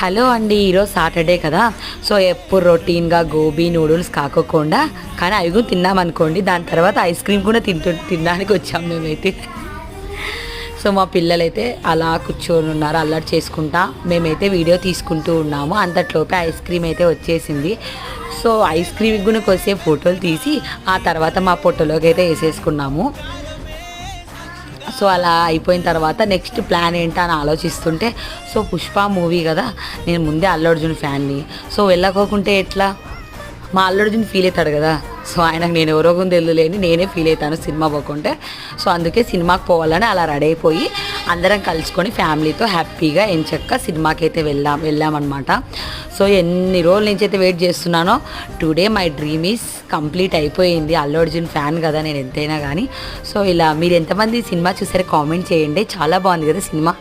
Hello అండి, ఈరోజు Saturday కదా. సో ఎప్పుడు రొటీన్గా గోబీ నూడిల్స్ కాకోకుండా కానీ అవి కూడా తిన్నామనుకోండి, దాని తర్వాత ఐస్ క్రీమ్ కూడా తినడానికి వచ్చాం మేమైతే. సో మా పిల్లలైతే అలా కూర్చొని ఉన్నారు, అల్లరి చేసుకుంటా. మేమైతే వీడియో తీసుకుంటూ ఉన్నాము. అంతట్లోపే ఐస్ క్రీమ్ అయితే వచ్చేసింది. సో ఐస్ క్రీమ్ కూడా కొద్దిసేపు ఫోటోలు తీసి ఆ తర్వాత మా పొట్టలోకి అయితే వేసేసుకున్నాము. సో అలా అయిపోయిన తర్వాత నెక్స్ట్ ప్లాన్ ఏంటా అని ఆలోచిస్తుంటే, సో పుష్ప మూవీ కదా, నేను ముందే అల్లు అర్జున్ ఫ్యాన్ని. సో వెళ్ళకోకుంటే ఎట్లా, మా అల్లు అర్జున్ ఫీల్ అవుతాడు కదా. సో ఆయనకు నేను ఎవరో కొంత తెలియలేని నేనే ఫీల్ అవుతాను సినిమా పోకుంటే. సో అందుకే సినిమాకి పోవాలని అలా రెడీ అయిపోయి అందరం కలుసుకొని ఫ్యామిలీతో హ్యాపీగా ఎంచక్క సినిమాకి అయితే వెళ్ళామన్నమాట. సో ఎన్ని రోజుల నుంచి అయితే వెయిట్ చేస్తున్నానో, today my dream is complete అయిపోయింది. అల్లు అర్జున్ ఫ్యాన్ కదా నేను ఎంతైనా కానీ. సో ఇలా మీరు ఎంతమంది సినిమా చూసారో కామెంట్ చేయండి. చాలా బాగుంది కదా సినిమా.